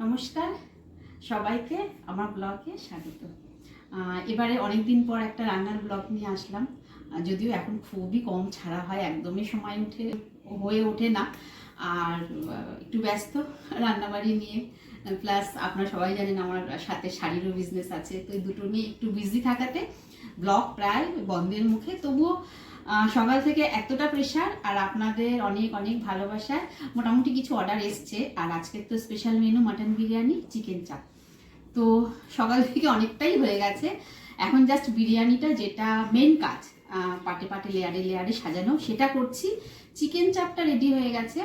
নমস্কার সবাইকে আমার ব্লগে স্বাগত। এবারে অনেক দিন পর একটা রান্নার ব্লগ নিয়ে আসলাম। যদিও এখন খুবই কম ছাড়া হয়, একদমই সময় হয়ে ওঠে না। আর একটু ব্যস্ত রান্নাবাড়ি নিয়ে, প্লাস আপনারা সবাই জানেন আমার সাথে শাড়িরও বিজনেস আছে, তো এই দুটো নিয়ে একটু বিজি থাকাতে ব্লগ প্রায় বন্ধের মুখে। তবুও সকাল থেকে এতটা প্রেশার আর আপনাদের অনেক অনেক ভালোবাসায় মোটামুটি কিছু অর্ডার এসছে। আর আজকের তো special menu mutton biryani, chicken চাপ। তো সকাল থেকে অনেকটাই হয়ে গেছে। এখন জাস্ট বিরিয়ানিটা, যেটা মেন কাজ, পাটে পাটে লেয়ারে লেয়ারে সাজানো, সেটা করছি। চিকেন চাপটা রেডি হয়ে গেছে,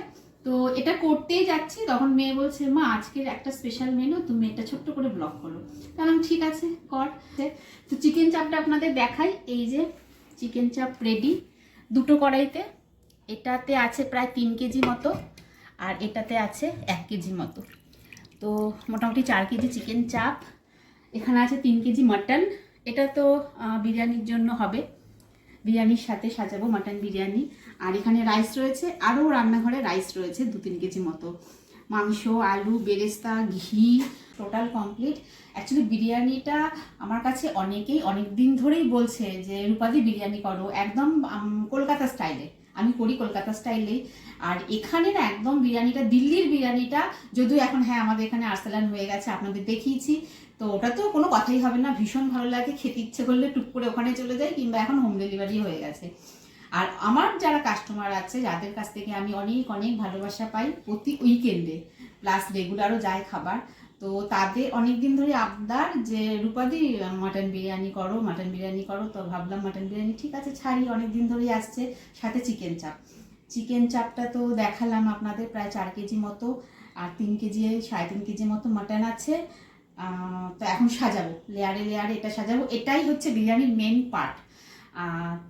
তো এটা করতেই যাচ্ছি, তখন মেয়ে বলছে, মা আজকের একটা স্পেশাল মেনু, তুমি এটা ছোট্ট করে ব্লগ করো। তাহলে ঠিক আছে, কর। তো চিকেন চাপটা আপনাদের দেখাই। এই যে চিকেন চাপ রেডি, দুটো কড়াইতে। এটাতে আছে প্রায় 3 কেজি মতো, আর এটাতে আছে 1 কেজি মতো। তো মোটামুটি 4 কেজি চিকেন চাপ। এখানে আছে 3 কেজি মাটন। এটা তো বিরিয়ানির জন্য হবে, বিরিয়ানির সাথে সাজাবো মাটন বিরিয়ানি। আর এখানে রাইস রয়েছে, আরও রান্নাঘরে রাইস রয়েছে 2-3 কেজি মতো। মাংস, আলু, বেরেস্তা, ঘি, টোটাল কমপ্লিট। অ্যাকচুয়ালি বিরিয়ানিটা আমার কাছে অনেকেই অনেক দিন ধরেই বলছে যে রূপাদি বিরিয়ানি করো, একদম কলকাতা স্টাইলে। আমি করি কলকাতা স্টাইলেই। আর এখানে না একদম বিরিয়ানিটা, দিল্লির বিরিয়ানিটা, যদিও এখন হ্যাঁ আমাদের এখানে আর্সেলান হয়ে গেছে, আপনাদের দেখিয়েছি, তো ওটা তো কোনো কথাই হবে না, ভীষণ ভালো লাগে। খেতে ইচ্ছে করলে টুক করে ওখানে চলে যাই, কিংবা এখন হোম ডেলিভারি হয়ে গেছে। আর আমার যারা কাস্টমার আছে, যাদের কাছ থেকে আমি অনেক অনেক ভালোবাসা পাই প্রতি উইকেন্ডে, প্লাস রেগুলারও যায় খাবার, তো তাদের অনেক দিন ধরে আবদার যে রূপাদি মাটন বিরিয়ানি করো, মাটন বিরিয়ানি করো। তো ভাবলাম মাটন বিরিয়ানি ঠিক আছে ছাড়ি, অনেক দিন ধরেই আসছে। সাথে চিকেন চাপ, চিকেন চাপটা তো দেখালাম আপনাদের, প্রায় 4 কেজি মতো, আর 3 কেজি 3.5 কেজি মতো মাটন আছে। তো এখন সাজাবো লেয়ারে লেয়ারে, এটা সাজাবো, এটাই হচ্ছে বিরিয়ানির মেন পার্ট।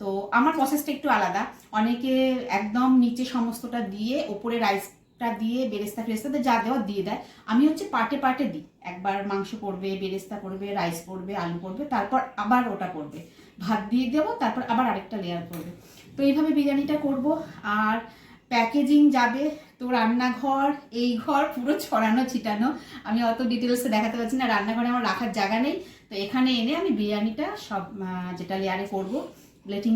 তো আমার প্রসেসটা একটু আলাদা। অনেকে একদম নিচে সমস্তটা দিয়ে ওপরে রাইসটা দিয়ে বেরেস্তা ফেরেস্তাতে যা দেওয়া দিয়ে দেয়। আমি হচ্ছে পার্টে পার্টে দিই। একবার মাংস পড়বে, বেরেস্তা পড়বে, রাইস পড়বে, আলু পড়বে, তারপর আবার ওটা পড়বে, ভাত দিয়ে দেবো, তারপর আবার আরেকটা লেয়ার পড়বে। তো এইভাবে বিরিয়ানিটা করব। আর প্যাকেজিং যাবে, তো রান্নাঘর, এই ঘর পুরো ছড়ানো ছিটানো। আমি অত ডিটেলসে দেখাতে পারছি না, রান্নাঘরে আমার রাখার জায়গা নেই। তো এখানে এনে আমি বিরিয়ানিটা সব যেটা লেয়ারে করবো, প্লেটিং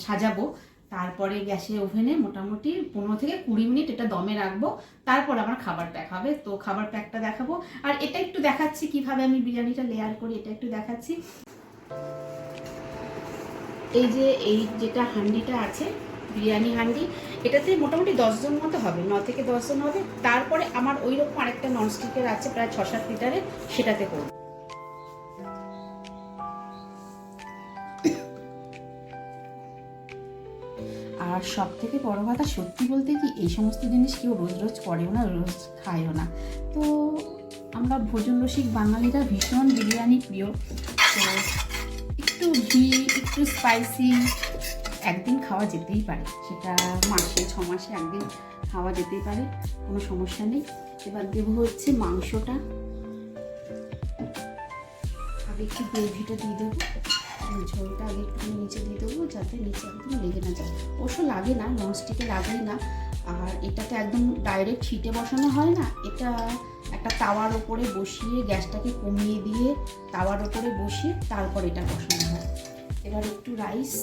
সাজাবো। তারপরে গ্যাসে ওভেনে মোটামুটি 15 থেকে 20 মিনিট এটা দমে রাখবো। তারপর আমার খাবার প্যাক হবে, তো খাবার প্যাকটা দেখাবো। আর এটা একটু দেখাচ্ছি কিভাবে আমি বিরিয়ানিটা লেয়ার করি, এটা একটু দেখাচ্ছি। এই যেটা হান্ডিটা আছে, বিরিয়ানি হান্ডি, এটাতে মোটামুটি 10 জন মতো হবে, 9 থেকে 10 জন হবে। তারপরে আমার ওই রকম আরেকটা ননস্টিকের আছে প্রায় 6-7 লিটারের, সেটাতে করবো। আর সব থেকে বড় কথা, সত্যি বলতে কি, এই সমস্ত জিনিস কেউ রোজ রোজ করেও না, রোজ খায়ও না। তো আমরা ভোজন রসিক বাঙালিরা ভীষণ বিরিয়ানি প্রিয়। তো একটু ঘি, একটু স্পাইসি, একদিন খাওয়া যেতেই পারে, সেটা মাসে 6 মাসে একদিন খাওয়া যেতেই পারে, কোনো সমস্যা নেই। এবার দেবো হচ্ছে মাংসটা, আগে একটু গ্রেভিটা দিয়ে দেবো, ঝোলটা আগে একটু নিচে দিয়ে দেবো, যাতে নিচে একদম লেগে না যায়। অবশ্য লাগে না, ননস্টিকে লাগেই না। আর এটাতে একদম ডাইরেক্ট হিটে বসানো হয় না, এটা একটা তাওয়ার ওপরে বসিয়ে, গ্যাসটাকে কমিয়ে দিয়ে তাওয়ার ওপরে বসিয়ে তারপর এটা বসানো হয়। এবার একটু রাইস,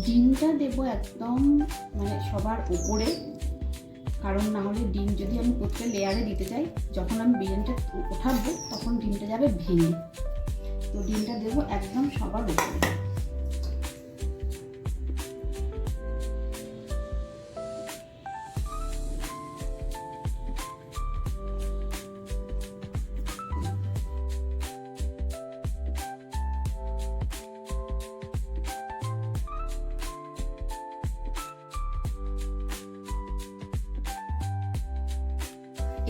ডিমটা দেবো একদম মানে সবার উপরে, কারণ না হলে ডিম যদি আমি প্রত্যেক লেয়ারে দিতে চাই, যখন আমি বিরিয়ানিটা ওঠাবো তখন ডিমটা যাবে ভেঙে। তো ডিমটা দেবো একদম সবার উপরে।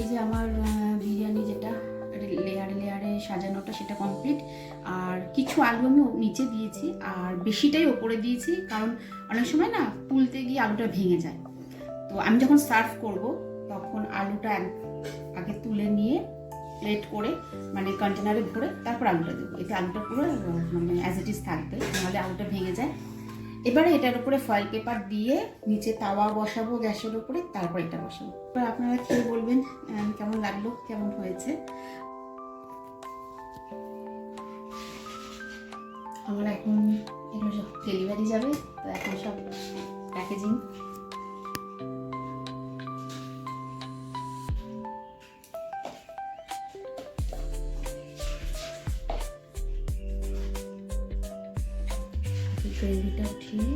এই যে আমার বিরিয়ানি যেটা লেয়ারে লেয়ারে সাজানোটা, সেটা কমপ্লিট। আর কিছু আলু আমি নিচে দিয়েছি আর বেশিটাই ওপরে দিয়েছি, কারণ অনেক সময় না তুলতে গিয়ে আলুটা ভেঙে যায়। তো আমি যখন সার্ভ করব তখন আলুটা আগে তুলে নিয়ে প্লেট করে মানে কন্টেনারে ভরে তারপর আলুটা দেবো। এতে আলুটা পুরো মানে অ্যাজ ইট ইজ থাকবে, নাহলে আলুটা ভেঙে যায়। এবারে এটার উপরে ফয়েল পেপার দিয়ে নিচে তাওয়া বসাবো গ্যাসের উপরে, তারপর এটা বসাবো। এবার আপনারা খেয়ে বলবেন কেমন লাগলো, কেমন হয়েছে। আমার এখন এগুলো সব ডেলিভারি যাবে, তো এখন সব প্যাকেজিং। গ্রেভিটা উঠিয়ে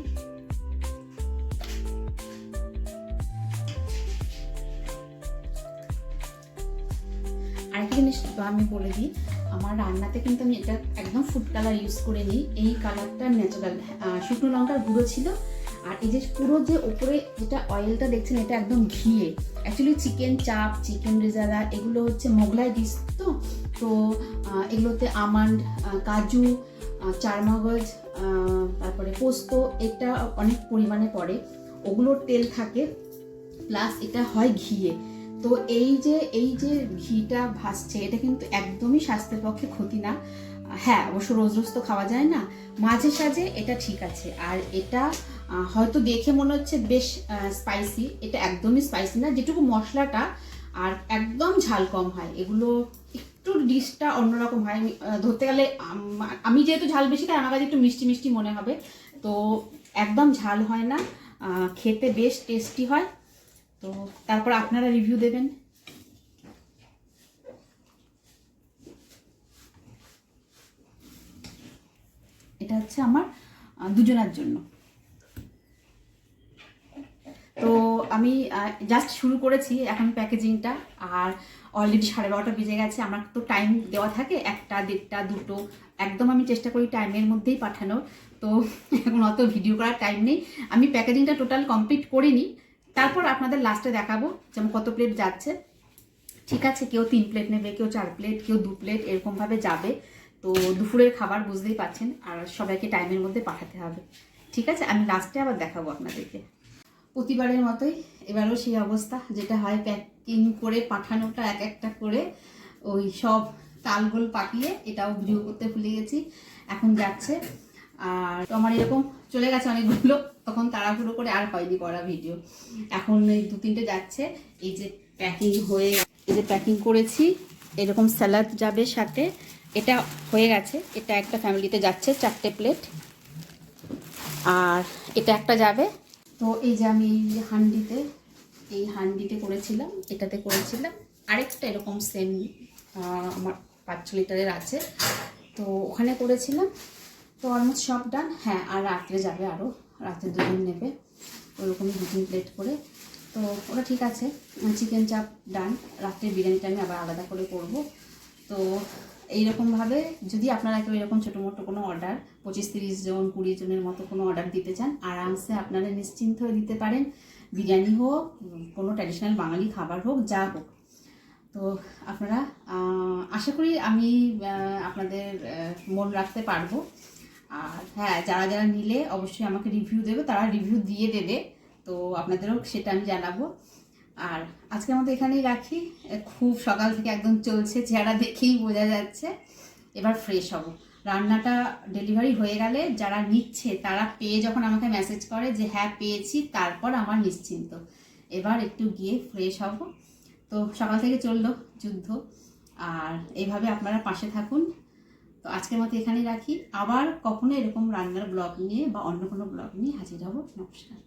আরেকটা জিনিস আমি বলে দিই, আমার রান্নাতে কিন্তু আমি এটা একদম ফুড কালার ইউজ করে নিই। এই কালারটা ন্যাচারাল, শুকনো লঙ্কার গুঁড়ো ছিল। আর এই যে পুরো যে ওপরে যেটা অয়েলটা দেখছেন এটা একদম ঘিয়ে। অ্যাকচুয়ালি চিকেন চাপ, চিকেন রেজালা এগুলো হচ্ছে মোগলাই ডিশ, তো তো এগুলোতে আমন্ড, কাজু, চারমগজ, তারপরে পোস্ত এটা অনেক পরিমাণে পড়ে, ওগুলোর তেল থাকে, প্লাস এটা হয় ঘিয়ে। তো এই যে ঘিটা ভাসছে এটা কিন্তু একদমই স্বাস্থ্যের পক্ষে ক্ষতি না। হ্যাঁ, অবশ্য রোজ রোজ তো খাওয়া যায় না, মাঝে সাঝে এটা ঠিক আছে। আর এটা হয়তো দেখে মনে হচ্ছে বেশ স্পাইসি, এটা একদমই স্পাইসি না, যেটুকু মশলাটা আর একদম ঝাল কম হয়। এগুলো একটু ডিশটা অন্যরকম হয়। ধরতে গেলে আমি যেহেতু ঝাল বেশি খাই, আমার কাছে একটু মিষ্টি মিষ্টি মনে হবে, তো একদম ঝাল হয় না, খেতে বেশ টেস্টি হয়। তো তারপর আপনারা রিভিউ দেবেন। এটা হচ্ছে আমার দুজনের জন্য। তো আমি জাস্ট শুরু করেছি এখন প্যাকেজিংটা, আর অলরেডি 12:30 বেজে গেছে। আমার তো টাইম দেওয়া থাকে 1টা, 1:30, 2টো, একদম আমি চেষ্টা করি টাইমের মধ্যেই পাঠানোর। তো এখন অত ভিডিও করার টাইম নেই। আমি প্যাকেজিংটা টোটাল কমপ্লিট করিনি, তারপর আপনাদের লাস্টে দেখাবো যেমন কত প্লেট যাচ্ছে। ঠিক আছে, কেউ 3 প্লেট নেবে, কেউ 4 প্লেট, কেউ 2 প্লেট, এরকমভাবে যাবে। তো দুপুরের খাবার বুঝতেই পাচ্ছেন, আর সবাইকে টাইমের মধ্যে পাঠাতে হবে। ঠিক আছে, আমি লাস্টে আবার দেখাবো আপনাদেরকে। প্রতিবারের মতোই এবারও সেই অবস্থা, যেটা হয় প্যাকিং করে পাঠানোটা এক একটা করে ওই সব তালগোল পাকিয়ে, এটাও ভিডিও করতে ভুলে গেছি, এখন যাচ্ছে। আর আমার এরকম চলে গেছে অনেকগুলো, তখন তাড়াহুড়ো করে আর হয়নি করা ভিডিও। এখন এই 2-3টে যাচ্ছে। এই যে প্যাকিং হয়ে, এই যে প্যাকিং করেছি, এরকম স্যালাড যাবে সাথে, এটা হয়ে গেছে। এটা একটা ফ্যামিলিতে যাচ্ছে 4টে প্লেট, আর এটা একটা যাবে। তো এই যে আমি এই হান্ডিতে করেছিলাম, এটাতে করেছিলাম, আরেকটা এরকম সেম আমার 5-6 লিটারের আছে, তো ওখানে করেছিলাম। তো অলমোস্ট সব ডান। হ্যাঁ, আর রাত্রে যাবে, আরও রাত্রে 2জন নেবে, ওরকমই 2-3 প্লেট করে। তো ওটা ঠিক আছে। চিকেন চাপ ডান, রাত্রে বিরিয়ানিটা আমি আবার আলাদা করে করব। তো এইরকমভাবে যদি আপনারা কেউ এরকম ছোটো মোটো কোনো অর্ডার 25-30 জন 20 জনের মতো কোনো অর্ডার দিতে চান, আরামসে আপনারা নিশ্চিন্ত হয়ে দিতে পারেন। বিরিয়ানি হোক, কোনো ট্র্যাডিশনাল বাঙালি খাবার হোক, যা হোক। তো আপনারা আশা করি আমি আপনাদের মন রাখতে পারবো। আর হ্যাঁ, যারা যারা নিলে অবশ্যই আমাকে রিভিউ দেবে, তারা রিভিউ দিয়ে দেবে, তো আপনাদেরও সেটা আমি জানাবো। আর আজকের মতো এখানেই রাখি। খুব সকাল থেকে একদম চলছে, চেহারা দেখেই বোঝা যাচ্ছে। এবার ফ্রেশ হব। রান্নাটা ডেলিভারি হয়ে গেলে যারা নিচ্ছে তারা পেয়ে যখন আমাকে মেসেজ করে যে হ্যাঁ পেয়েছি, তারপর আমার নিশ্চিন্ত। এবার একটু গিয়ে ফ্রেশ হব। তো সকাল থেকে চললো যুদ্ধ, আর এইভাবে আপনারা পাশে থাকুন। তো আজকের মতো এখানেই রাখি। আবার কখনো এরকম রান্নার ব্লগ নিয়ে বা অন্য কোনো ব্লগ নিয়ে হাজির হব। নমস্কার।